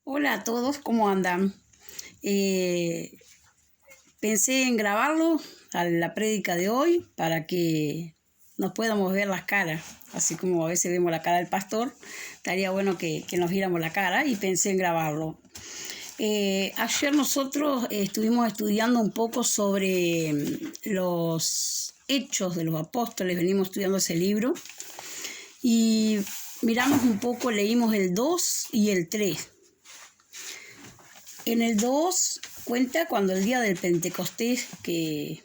Hola a todos, ¿cómo andan? Eh, Pensé en grabarlo a la prédica de hoy para que nos podamos ver las caras, así como a veces vemos la cara del pastor, estaría bueno que nos viéramos la cara y pensé en grabarlo. Ayer nosotros estuvimos estudiando un poco sobre los hechos de los apóstoles, venimos estudiando ese libro y miramos un poco, leímos el 2 y el 3. En el 2 cuenta cuando el día del Pentecostés, que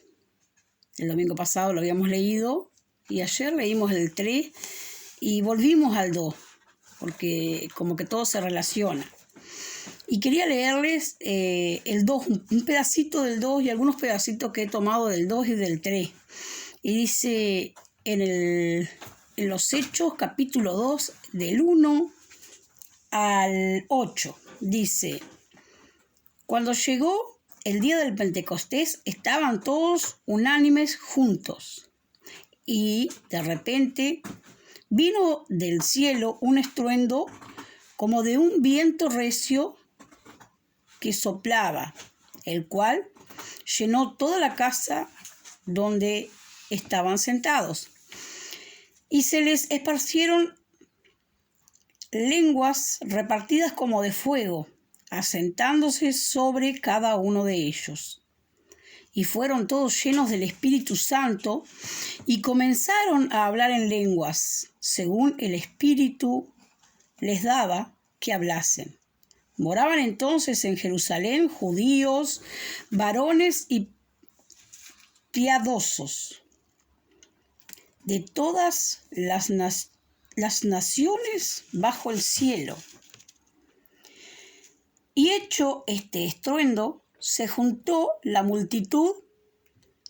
el domingo pasado lo habíamos leído, y ayer leímos el 3 y volvimos al 2, porque como que todo se relaciona. Y quería leerles el 2, un pedacito del 2 y algunos pedacitos que he tomado del 2 y del 3. Y dice en los Hechos, capítulo 2, del 1 al 8, dice: cuando llegó el día del Pentecostés, estaban todos unánimes juntos. Y de repente vino del cielo un estruendo como de un viento recio que soplaba, el cual llenó toda la casa donde estaban sentados. Y se les esparcieron lenguas repartidas como de fuego, asentándose sobre cada uno de ellos. Y fueron todos llenos del Espíritu Santo y comenzaron a hablar en lenguas, según el Espíritu les daba que hablasen. Moraban entonces en Jerusalén judíos, varones y piadosos de todas las naciones bajo el cielo. Y hecho este estruendo, se juntó la multitud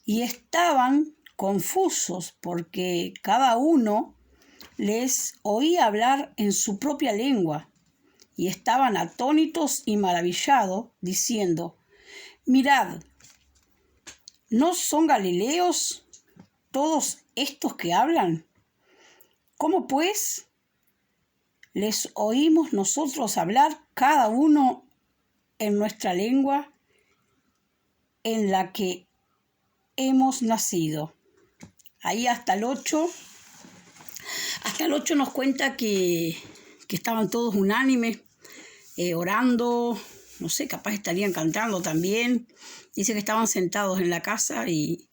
y estaban confusos porque cada uno les oía hablar en su propia lengua. Y estaban atónitos y maravillados, diciendo: mirad, ¿no son galileos todos estos que hablan? ¿Cómo pues les oímos nosotros hablar cada uno en nuestra lengua en la que hemos nacido? Ahí hasta el 8 nos cuenta que estaban todos unánimes, orando, no sé, capaz estarían cantando también. Dice que estaban sentados en la casa y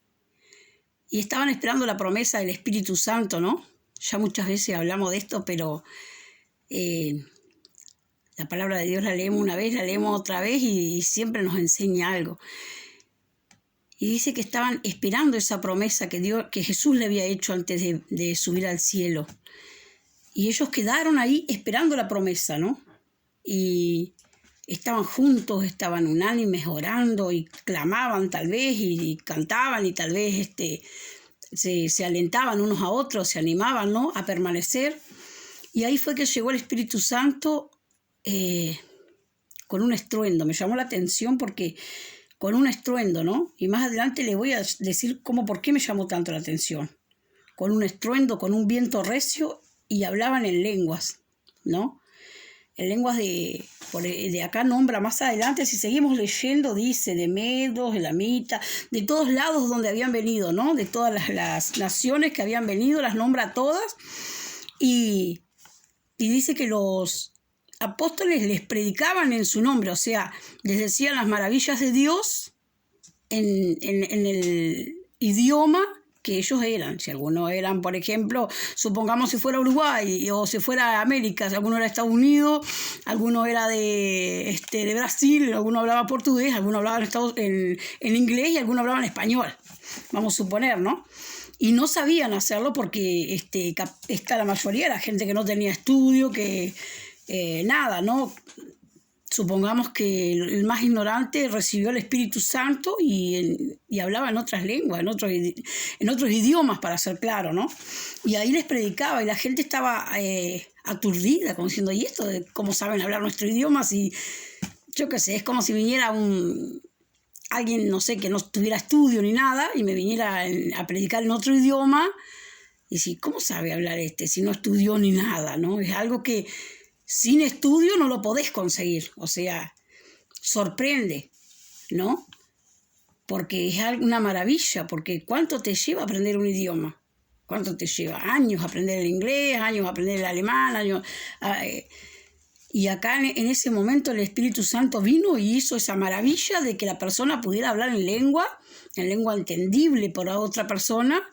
estaban esperando la promesa del Espíritu Santo, ¿no? Ya muchas veces hablamos de esto, pero la palabra de Dios la leemos una vez, la leemos otra vez y siempre nos enseña algo. Y dice que estaban esperando esa promesa que Jesús le había hecho antes de subir al cielo. Y ellos quedaron ahí esperando la promesa, ¿no? Y estaban juntos, estaban unánimes, orando y clamaban tal vez y cantaban y tal vez se alentaban unos a otros, se animaban, ¿no?, a permanecer. Y ahí fue que llegó el Espíritu Santo con un estruendo. Me llamó la atención porque con un estruendo, ¿no? Y más adelante les voy a decir por qué me llamó tanto la atención. Con un estruendo, con un viento recio, y hablaban en lenguas, ¿no? En lenguas de acá nombra más adelante, si seguimos leyendo, dice de medos, elamitas, de todos lados donde habían venido, ¿no? De todas las naciones que habían venido, las nombra todas. Y dice que los apóstoles les predicaban en su nombre, o sea, les decían las maravillas de Dios en el idioma que ellos eran. Si algunos eran, por ejemplo, supongamos si fuera Uruguay o si fuera América, si alguno era de Estados Unidos, alguno era de Brasil, alguno hablaba portugués, alguno hablaba en inglés y alguno hablaba en español, vamos a suponer, ¿no? Y no sabían hacerlo porque la mayoría era gente que no tenía estudio, que nada, ¿no? Supongamos que el más ignorante recibió el Espíritu Santo y hablaba en otras lenguas, en otros idiomas, para ser claro, ¿no? Y ahí les predicaba y la gente estaba aturdida, como diciendo: ¿y esto de cómo saben hablar nuestro idioma? Si, yo qué sé, es como si viniera alguien, no sé, que no tuviera estudio ni nada y me viniera a predicar en otro idioma y decir: ¿cómo sabe hablar si no estudió ni nada, ¿no? Es algo que sin estudio no lo podés conseguir. O sea, sorprende, ¿no? Porque es una maravilla, porque ¿cuánto te lleva aprender un idioma? ¿Cuánto te lleva? Años aprender el inglés, años aprender el alemán, años... Y acá en ese momento el Espíritu Santo vino y hizo esa maravilla de que la persona pudiera hablar en lengua entendible por otra persona,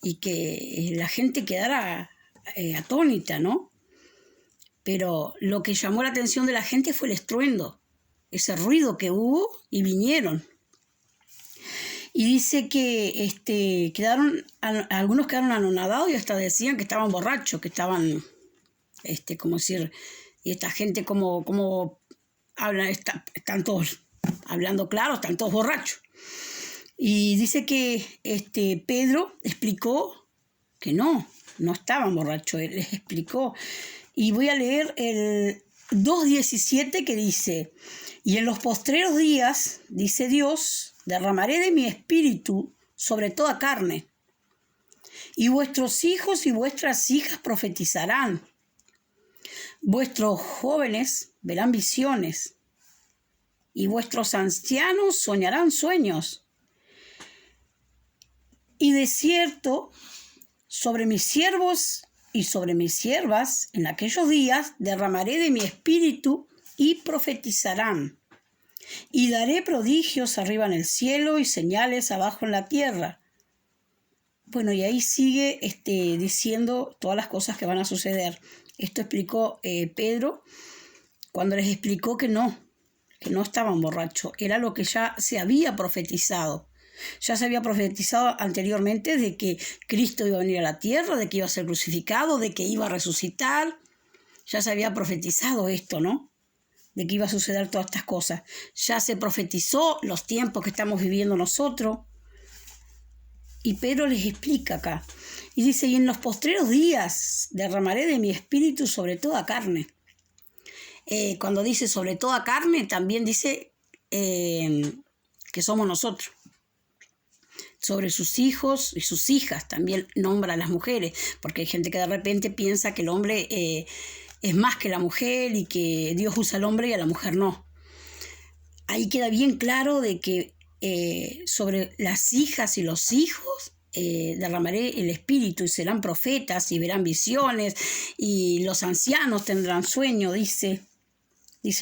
y que la gente quedara atónita, ¿no? Pero lo que llamó la atención de la gente fue el estruendo, ese ruido que hubo, y vinieron. Y dice que algunos quedaron anonadados y hasta decían que estaban borrachos, que estaban, como decir, y esta gente como hablan, están todos hablando claro, están todos borrachos. Y dice que Pedro explicó que no estaban borrachos, él les explicó. Y voy a leer el 2:17 que dice: y en los postreros días, dice Dios, derramaré de mi espíritu sobre toda carne, y vuestros hijos y vuestras hijas profetizarán, vuestros jóvenes verán visiones, y vuestros ancianos soñarán sueños. Y de cierto, sobre mis siervos y sobre mis siervas, en aquellos días derramaré de mi espíritu y profetizarán. Y daré prodigios arriba en el cielo y señales abajo en la tierra. Bueno, y ahí sigue diciendo todas las cosas que van a suceder. Esto explicó Pedro cuando les explicó que no estaban borrachos. Era lo que ya se había profetizado. Ya se había profetizado anteriormente de que Cristo iba a venir a la tierra, de que iba a ser crucificado, de que iba a resucitar. Ya se había profetizado esto, ¿no? De que iba a suceder todas estas cosas. Ya se profetizó los tiempos que estamos viviendo nosotros. Y Pedro les explica acá. Y dice: y en los postreros días derramaré de mi espíritu sobre toda carne. Cuando dice sobre toda carne, también dice que somos nosotros. Sobre sus hijos y sus hijas, también nombra a las mujeres, porque hay gente que de repente piensa que el hombre es más que la mujer y que Dios usa al hombre y a la mujer no. Ahí queda bien claro de que sobre las hijas y los hijos derramaré el espíritu, y serán profetas y verán visiones, y los ancianos tendrán sueño, dice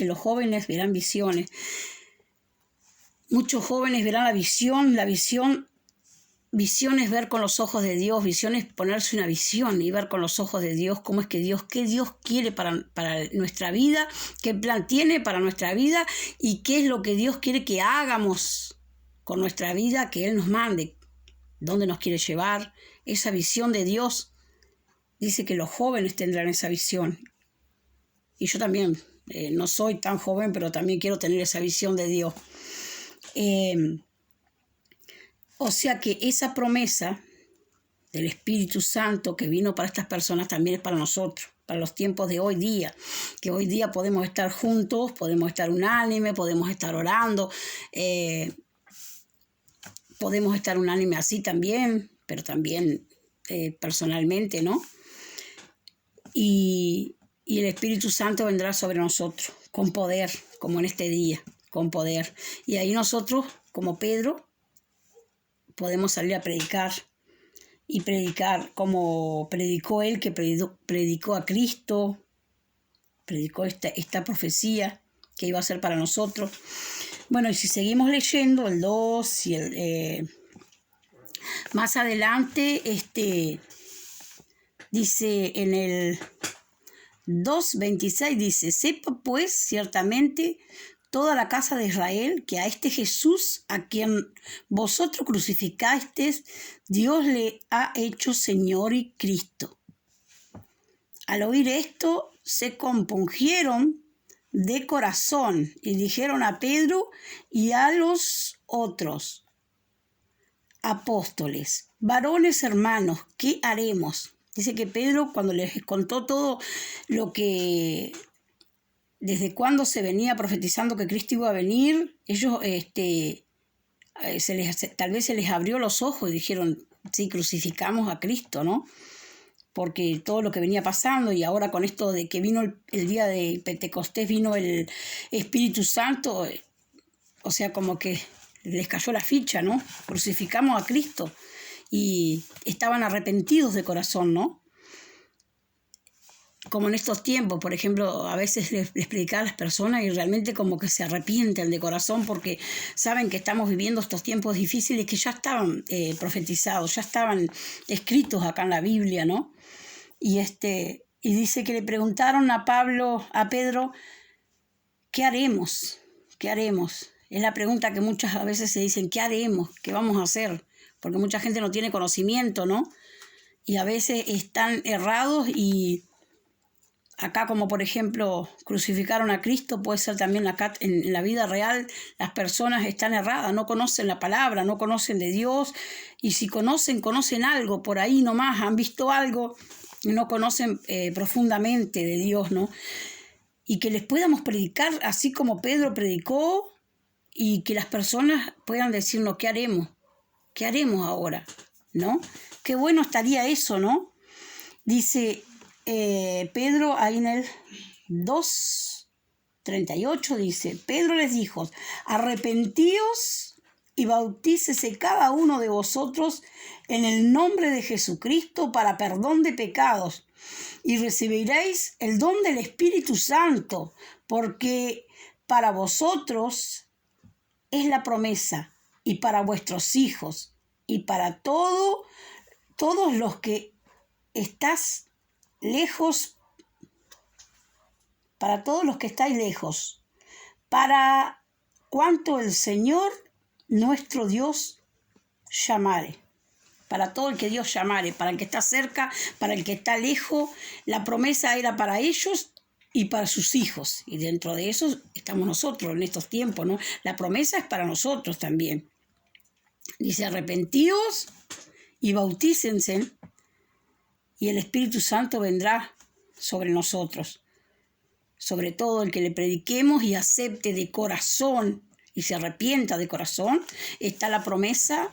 los jóvenes verán visiones. Muchos jóvenes verán la visión es ver con los ojos de Dios, visión es ponerse una visión y ver con los ojos de Dios cómo es que qué Dios quiere para nuestra vida, qué plan tiene para nuestra vida y qué es lo que Dios quiere que hagamos con nuestra vida, que Él nos mande, dónde nos quiere llevar. Esa visión de Dios, dice que los jóvenes tendrán esa visión. Y yo también, no soy tan joven, pero también quiero tener esa visión de Dios. O sea que esa promesa del Espíritu Santo que vino para estas personas también es para nosotros, para los tiempos de hoy día, que hoy día podemos estar juntos, podemos estar unánime, podemos estar orando, podemos estar unánime así también, pero también personalmente, ¿no? Y el Espíritu Santo vendrá sobre nosotros con poder, como en este día, con poder. Y ahí nosotros, como Pedro, podemos salir a predicar y predicar como predicó él, que predicó a Cristo, predicó esta profecía que iba a ser para nosotros. Bueno, y si seguimos leyendo el 2 y más adelante, dice en el 2:26, dice: sepa pues ciertamente toda la casa de Israel que a este Jesús, a quien vosotros crucificasteis, Dios le ha hecho Señor y Cristo. Al oír esto, se compungieron de corazón y dijeron a Pedro y a los otros apóstoles: varones hermanos, ¿qué haremos? Dice que Pedro, cuando les contó todo lo que... desde cuándo se venía profetizando que Cristo iba a venir, ellos tal vez se les abrió los ojos y dijeron: sí, crucificamos a Cristo, ¿no? porque todo lo que venía pasando, y ahora con esto de que vino el día de Pentecostés, vino el Espíritu Santo, o sea, como que les cayó la ficha, ¿no? Crucificamos a Cristo y estaban arrepentidos de corazón, ¿no? Como en estos tiempos, por ejemplo, a veces les predicaba a las personas y realmente como que se arrepienten de corazón porque saben que estamos viviendo estos tiempos difíciles que ya estaban profetizados, ya estaban escritos acá en la Biblia, ¿no? Y dice que le preguntaron a Pedro, ¿qué haremos? ¿Qué haremos? Es la pregunta que muchas veces se dicen, ¿qué haremos? ¿Qué vamos a hacer? Porque mucha gente no tiene conocimiento, ¿no? Y a veces están errados y acá, como por ejemplo, crucificaron a Cristo, puede ser también acá en la vida real, las personas están erradas, no conocen la palabra, no conocen de Dios, y si conocen algo por ahí nomás, han visto algo, no conocen profundamente de Dios, ¿no? Y que les podamos predicar así como Pedro predicó, y que las personas puedan decirnos, ¿qué haremos? ¿Qué haremos ahora? ¿No? Qué bueno estaría eso, ¿no? Dice Pedro, ahí en el 2:38 dice, Pedro les dijo, arrepentíos y bautícese cada uno de vosotros en el nombre de Jesucristo para perdón de pecados, y recibiréis el don del Espíritu Santo, porque para vosotros es la promesa, y para vuestros hijos, y para todos los que estás lejos, para todos los que estáis lejos, para cuanto el Señor nuestro Dios llamare. Para todo el que Dios llamare, para el que está cerca, para el que está lejos, la promesa era para ellos y para sus hijos. Y dentro de eso estamos nosotros en estos tiempos, ¿no? La promesa es para nosotros también. Dice, arrepentíos y bautícense, y el Espíritu Santo vendrá sobre nosotros. Sobre todo el que le prediquemos y acepte de corazón y se arrepienta de corazón, está la promesa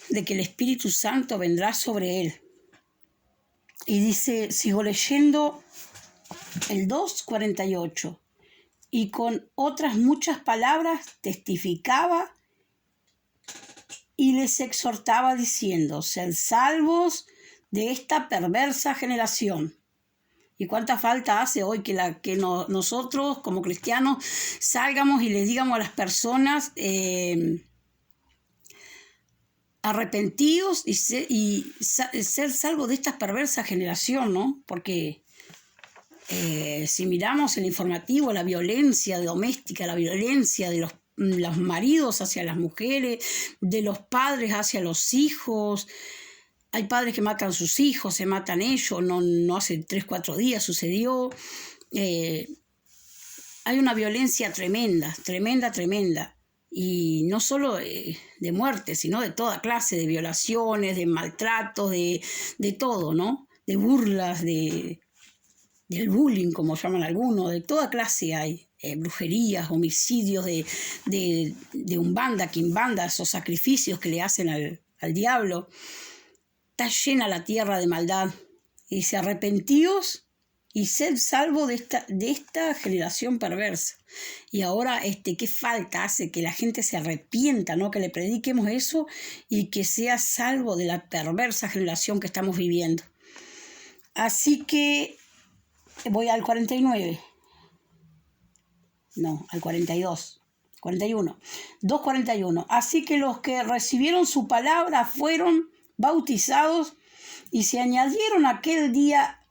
de que el Espíritu Santo vendrá sobre él. Y dice, sigo leyendo el 2:48, y con otras muchas palabras testificaba y les exhortaba diciendo, sed salvos de esta perversa generación. ¿Y cuánta falta hace hoy que nosotros como cristianos salgamos y les digamos a las personas, arrepentidos y ser salvos de esta perversa generación, ¿no? Porque si miramos el informativo, la violencia doméstica, la violencia de los maridos hacia las mujeres, de los padres hacia los hijos. Hay padres que matan a sus hijos, se matan ellos, no hace 3-4 días sucedió. Hay una violencia tremenda. Y no solo de muerte, sino de toda clase, de violaciones, de maltratos, de todo, ¿no? De burlas, del bullying, como llaman algunos, de toda clase hay. Brujerías, homicidios de umbanda, quimbanda, esos sacrificios que le hacen al diablo. Está llena la tierra de maldad. Y dice, arrepentíos y sed salvo de esta generación perversa. Y ahora, ¿qué falta hace? Que la gente se arrepienta, ¿no? Que le prediquemos eso y que sea salvo de la perversa generación que estamos viviendo. Así que voy al 49. No, al 42. 41. 2:41. Así que los que recibieron su palabra fueron bautizados, y se añadieron aquel día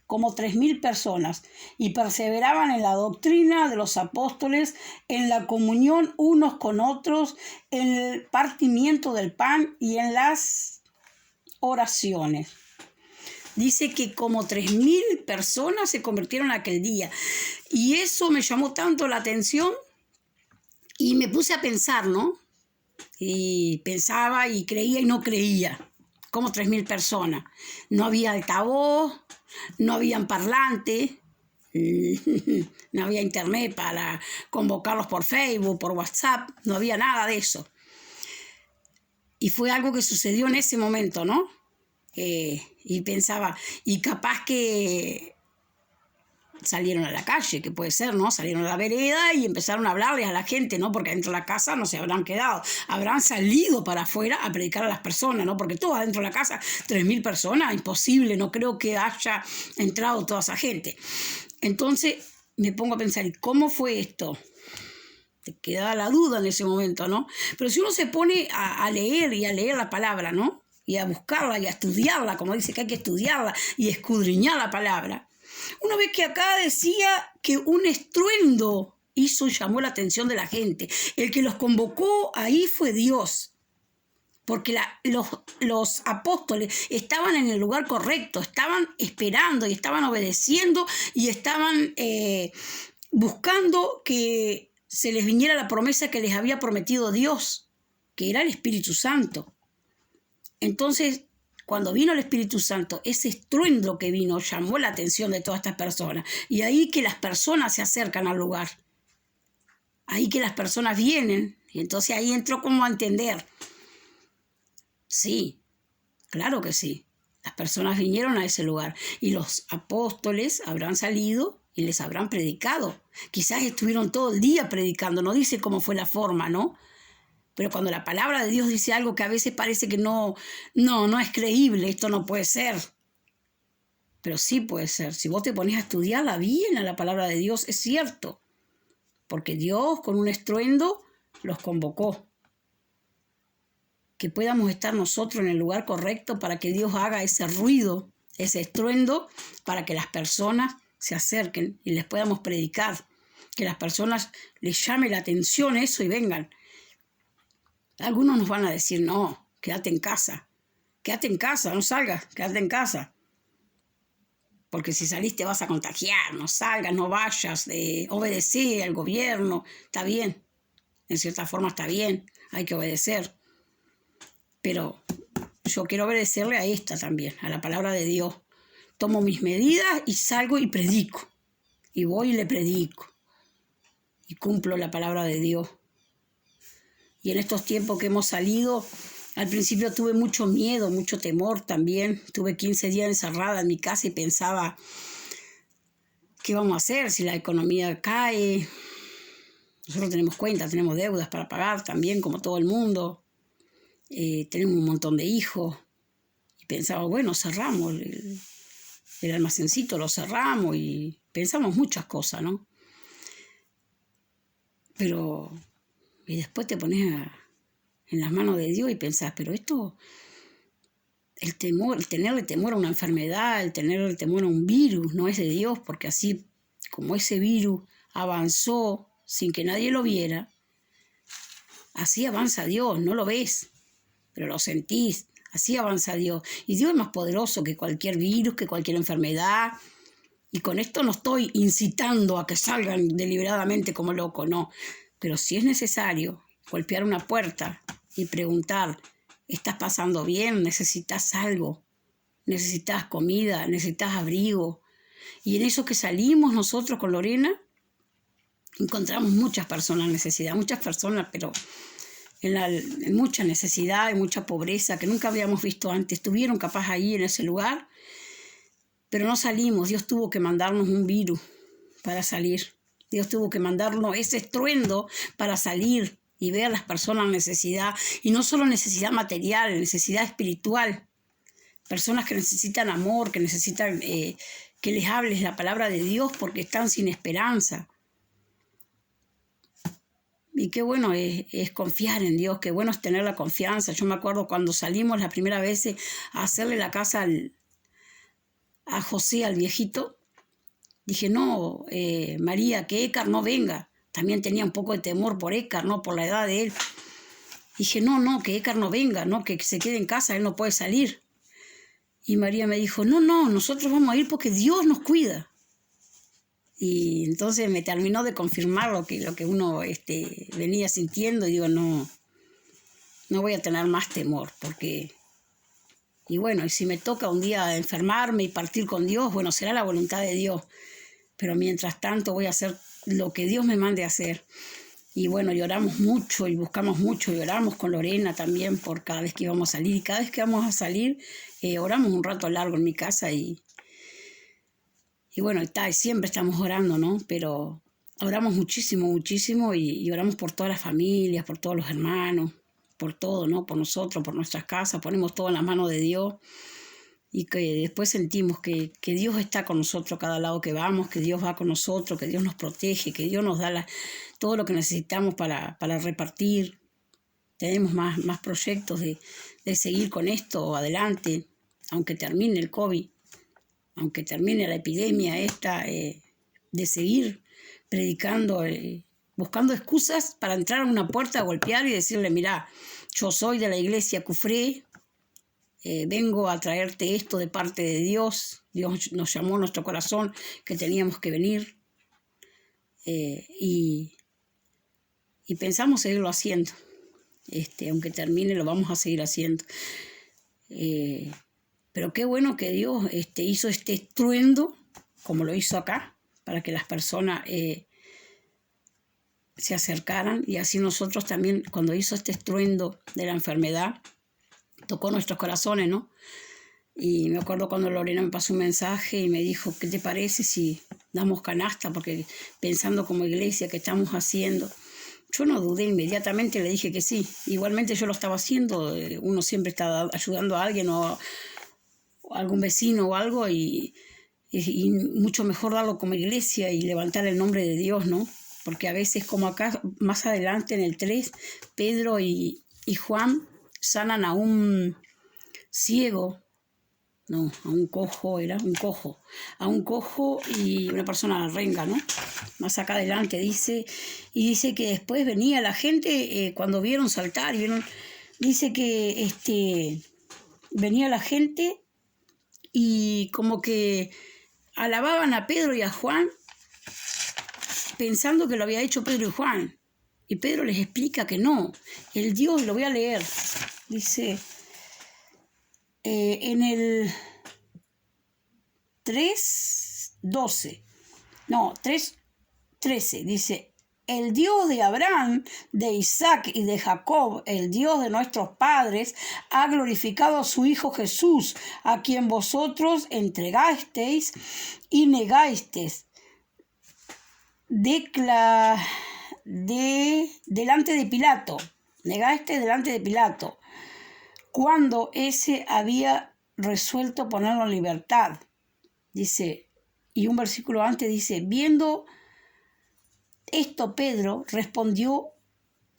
como 3,000 personas, y perseveraban en la doctrina de los apóstoles, en la comunión unos con otros, en el partimiento del pan y en las oraciones. Dice que como 3,000 personas se convirtieron aquel día. Y eso me llamó tanto la atención y me puse a pensar, ¿no? Y pensaba y creía y no creía. Como 3,000 personas. No había altavoz, no habían parlantes, no había internet para convocarlos por Facebook, por WhatsApp, no había nada de eso. Y fue algo que sucedió en ese momento, ¿no? Y pensaba, y capaz que salieron a la calle, que puede ser, ¿no? Salieron a la vereda y empezaron a hablarles a la gente, ¿no? Porque dentro de la casa no se habrán quedado. Habrán salido para afuera a predicar a las personas, ¿no? Porque todos adentro de la casa, 3.000 personas, imposible, no creo que haya entrado toda esa gente. Entonces me pongo a pensar, ¿y cómo fue esto? Te queda la duda en ese momento, ¿no? Pero si uno se pone a leer y a leer la palabra, ¿no? Y a buscarla y a estudiarla, como dice que hay que estudiarla y escudriñar la palabra, uno ve que acá decía que un estruendo hizo y llamó la atención de la gente. El que los convocó ahí fue Dios. Porque los apóstoles estaban en el lugar correcto, estaban esperando y estaban obedeciendo y estaban buscando que se les viniera la promesa que les había prometido Dios, que era el Espíritu Santo. Entonces, cuando vino el Espíritu Santo, ese estruendo que vino llamó la atención de todas estas personas. Y ahí que las personas se acercan al lugar. Ahí que las personas vienen. Y entonces ahí entró como a entender. Sí, claro que sí. Las personas vinieron a ese lugar. Y los apóstoles habrán salido y les habrán predicado. Quizás estuvieron todo el día predicando. No dice cómo fue la forma, ¿no? Pero cuando la palabra de Dios dice algo que a veces parece que no es creíble, esto no puede ser. Pero sí puede ser. Si vos te pones a estudiarla bien a la palabra de Dios, es cierto. Porque Dios con un estruendo los convocó. Que podamos estar nosotros en el lugar correcto para que Dios haga ese ruido, ese estruendo, para que las personas se acerquen y les podamos predicar. Que las personas les llame la atención eso y vengan. Algunos nos van a decir, no, quédate en casa, no salgas, quédate en casa. Porque si salís te vas a contagiar, no salgas, no vayas, obedece al gobierno, está bien, en cierta forma está bien, hay que obedecer. Pero yo quiero obedecerle a esta también, a la palabra de Dios. Tomo mis medidas y salgo y predico, y voy y le predico, y cumplo la palabra de Dios. Y en estos tiempos que hemos salido, al principio tuve mucho miedo, mucho temor también. Tuve 15 días encerrada en mi casa y pensaba, ¿qué vamos a hacer si la economía cae? Nosotros tenemos cuentas, tenemos deudas para pagar también, como todo el mundo. Tenemos un montón de hijos. Y pensaba, bueno, cerramos el almacencito, lo cerramos y pensamos muchas cosas, ¿no? Pero... Y después te pones en las manos de Dios y pensás, pero esto, el tenerle temor a una enfermedad, el tenerle temor a un virus, no es de Dios, porque así como ese virus avanzó sin que nadie lo viera, así avanza Dios, no lo ves, pero lo sentís, así avanza Dios. Y Dios es más poderoso que cualquier virus, que cualquier enfermedad. Y con esto no estoy incitando a que salgan deliberadamente como locos, no. Pero si es necesario golpear una puerta y preguntar, ¿estás pasando bien? ¿Necesitas algo? ¿Necesitas comida? ¿Necesitas abrigo? Y en eso que salimos nosotros con Lorena, encontramos muchas personas en necesidad, muchas personas, pero en mucha necesidad y mucha pobreza que nunca habíamos visto antes. Estuvieron capaz ahí en ese lugar, pero no salimos. Dios tuvo que mandarnos un virus para salir. Dios tuvo que mandarnos ese estruendo para salir y ver a las personas en necesidad. Y no solo necesidad material, necesidad espiritual. Personas que necesitan amor, que necesitan que les hables la palabra de Dios porque están sin esperanza. Y qué bueno es confiar en Dios, qué bueno es tener la confianza. Yo me acuerdo cuando salimos la primera vez a hacerle la casa a José, al viejito. Dije, no, María, que Écar no venga. También tenía un poco de temor por Écar, ¿no? Por la edad de él. Dije, no, que Écar no venga, no, que se quede en casa, él no puede salir. Y María me dijo, no, nosotros vamos a ir porque Dios nos cuida. Y entonces me terminó de confirmar lo que uno venía sintiendo. Y digo, no voy a tener más temor, porque... Y bueno, y si me toca un día enfermarme y partir con Dios, bueno, será la voluntad de Dios. Pero mientras tanto voy a hacer lo que Dios me mande a hacer. Y bueno, lloramos mucho y buscamos mucho, y oramos con Lorena también por cada vez que íbamos a salir. Y cada vez que vamos a salir, oramos un rato largo en mi casa y bueno, y siempre estamos orando, ¿no? Pero oramos muchísimo, muchísimo y oramos por todas las familias, por todos los hermanos, por todo, ¿no? Por nosotros, por nuestras casas, ponemos todo en las manos de Dios y que después sentimos que Dios está con nosotros a cada lado que vamos, que Dios va con nosotros, que Dios nos protege, que Dios nos da todo lo que necesitamos para repartir. Tenemos más proyectos de seguir con esto adelante, aunque termine el COVID, aunque termine la epidemia esta, de seguir predicando, buscando excusas para entrar a una puerta a golpear y decirle, mirá, yo soy de la iglesia Cufré, vengo a traerte esto de parte de Dios. Dios nos llamó a nuestro corazón que teníamos que venir y pensamos seguirlo haciendo. Aunque termine, lo vamos a seguir haciendo. Pero qué bueno que Dios hizo este estruendo, como lo hizo acá, para que las personas se acercaran. Y así nosotros también, cuando hizo este estruendo de la enfermedad, tocó nuestros corazones, ¿no? Y me acuerdo cuando Lorena me pasó un mensaje y me dijo, ¿qué te parece si damos canasta? Porque pensando como iglesia que estamos haciendo, yo no dudé, inmediatamente le dije que sí. Igualmente yo lo estaba haciendo, uno siempre está ayudando a alguien o a algún vecino o algo y mucho mejor darlo como iglesia y levantar el nombre de Dios, ¿no? Porque a veces, como acá, más adelante en el 3, Pedro y Juan sanan a un ciego, no, a un cojo, a un cojo y una persona renga, ¿no? Más acá adelante dice que después venía la gente, cuando vieron saltar, dice que venía la gente y como que alababan a Pedro y a Juan pensando que lo había hecho Pedro y Juan. Y Pedro les explica que no. El Dios, lo voy a leer, dice en el 3:12, no, 3:13, dice, el Dios de Abraham, de Isaac y de Jacob, el Dios de nuestros padres, ha glorificado a su Hijo Jesús, a quien vosotros entregasteis y negasteis delante de Pilato. Negaste delante de Pilato, cuando ese había resuelto ponerlo en libertad. Dice, y un versículo antes dice, viendo esto, Pedro respondió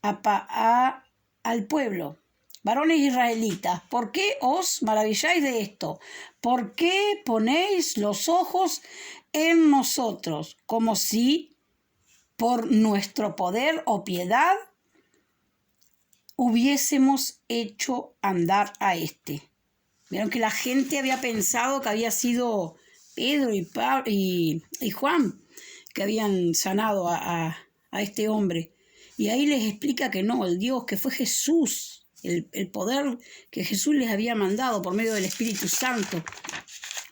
al pueblo, varones israelitas, ¿por qué os maravilláis de esto? ¿Por qué ponéis los ojos en nosotros, como si por nuestro poder o piedad hubiésemos hecho andar a este? Vieron que la gente había pensado que había sido Pedro y Juan que habían sanado a este hombre. Y ahí les explica que no, el Dios, que fue Jesús, el poder que Jesús les había mandado por medio del Espíritu Santo.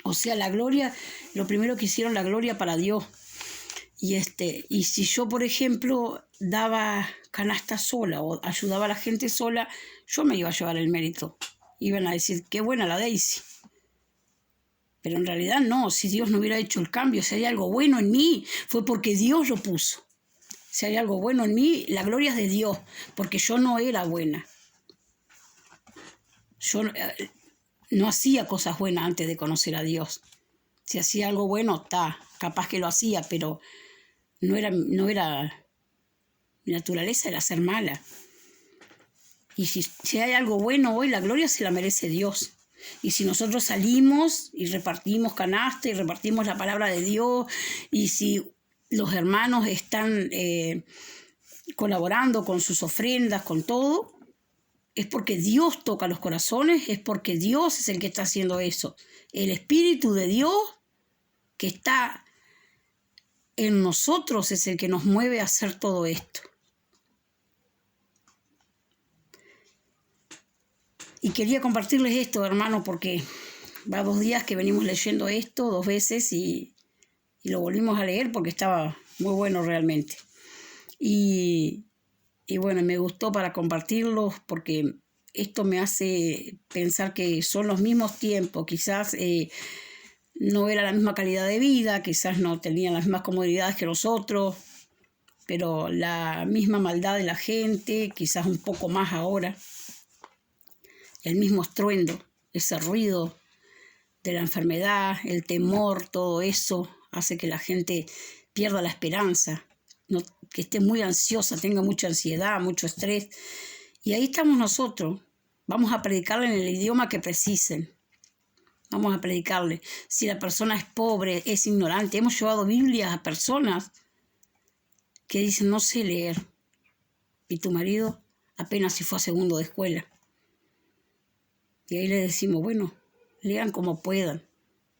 O sea, la gloria, lo primero que hicieron, la gloria para Dios. Y si yo, por ejemplo, daba canasta sola o ayudaba a la gente sola, yo me iba a llevar el mérito. Iban a decir, qué buena la Daisy. Pero en realidad no, si Dios no hubiera hecho el cambio, si hay algo bueno en mí, fue porque Dios lo puso. Si hay algo bueno en mí, la gloria es de Dios, porque yo no era buena. Yo no hacía cosas buenas antes de conocer a Dios. Si hacía algo bueno, capaz que lo hacía, pero no era, mi naturaleza era ser mala. Y si hay algo bueno hoy, la gloria se la merece Dios. Y si nosotros salimos y repartimos canasta y repartimos la palabra de Dios, y si los hermanos están colaborando con sus ofrendas, con todo, es porque Dios toca los corazones, es porque Dios es el que está haciendo eso. El Espíritu de Dios que está en nosotros es el que nos mueve a hacer todo esto. Y quería compartirles esto, hermano, porque va 2 días que venimos leyendo esto 2 veces y lo volvimos a leer porque estaba muy bueno realmente. Y Y bueno, me gustó para compartirlos porque esto me hace pensar que son los mismos tiempos. Quizás no era la misma calidad de vida, quizás no tenían las mismas comodidades que nosotros, pero la misma maldad de la gente, quizás un poco más ahora. El mismo estruendo, ese ruido de la enfermedad, el temor, todo eso hace que la gente pierda la esperanza, no, que esté muy ansiosa, tenga mucha ansiedad, mucho estrés. Y ahí estamos nosotros. Vamos a predicarle en el idioma que precisen. Vamos a predicarle. Si la persona es pobre, es ignorante. Hemos llevado Biblias a personas que dicen, no sé leer. Y tu marido apenas si fue a segundo de escuela. Y ahí le decimos, bueno, lean como puedan.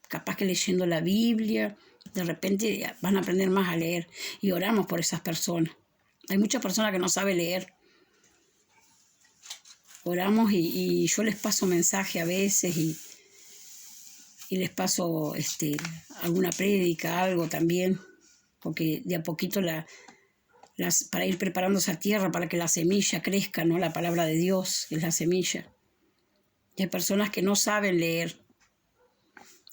Capaz que leyendo la Biblia, de repente van a aprender más a leer. Y oramos por esas personas. Hay muchas personas que no saben leer. Oramos y yo les paso mensaje a veces y les paso alguna prédica, algo también, porque de a poquito para ir preparando esa tierra para que la semilla crezca, ¿no? La palabra de Dios es la semilla. Y hay personas que no saben leer.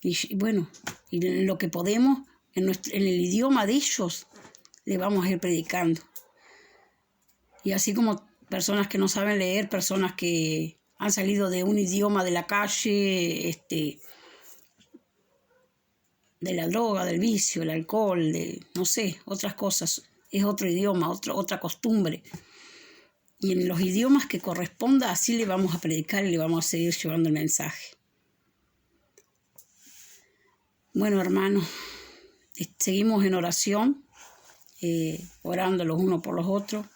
Y bueno, y lo que podemos, en el idioma de ellos, le vamos a ir predicando. Y así como personas que no saben leer, personas que han salido de un idioma de la calle, de la droga, del vicio, el alcohol, de no sé, otras cosas. Es otro idioma, otra costumbre. Y en los idiomas que corresponda, así le vamos a predicar y le vamos a seguir llevando el mensaje. Bueno, hermanos, seguimos en oración, orando los unos por los otros.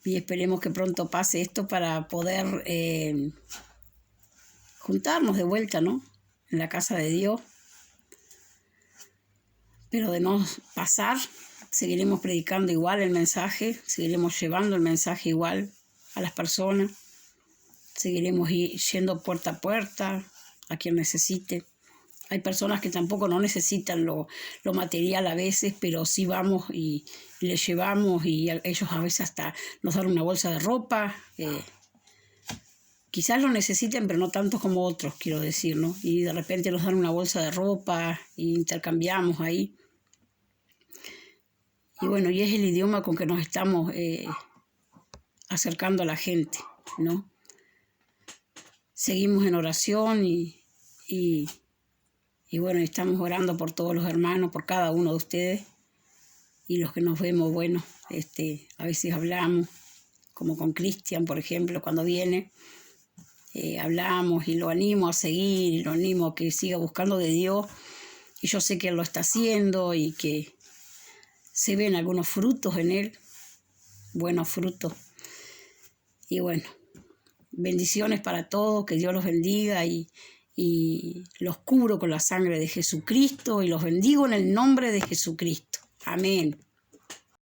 Y esperemos que pronto pase esto para poder juntarnos de vuelta, ¿no? En la casa de Dios. Pero de no pasar, seguiremos predicando igual el mensaje, seguiremos llevando el mensaje igual a las personas, seguiremos yendo puerta a puerta a quien necesite. Hay personas que tampoco no necesitan lo material a veces, pero sí vamos y les llevamos y ellos a veces hasta nos dan una bolsa de ropa. Quizás lo necesiten, pero no tanto como otros, quiero decir, ¿no? Y de repente nos dan una bolsa de ropa e intercambiamos ahí. Y bueno, y es el idioma con que nos estamos acercando a la gente, ¿no? Seguimos en oración y bueno, estamos orando por todos los hermanos, por cada uno de ustedes. Y los que nos vemos, bueno, a veces hablamos, como con Cristian, por ejemplo, cuando viene, hablamos y lo animo a seguir, y lo animo a que siga buscando de Dios. Y yo sé que Él lo está haciendo y que se ven algunos frutos en Él, buenos frutos. Y bueno, bendiciones para todos, que Dios los bendiga y los cubro con la sangre de Jesucristo y los bendigo en el nombre de Jesucristo. Amén.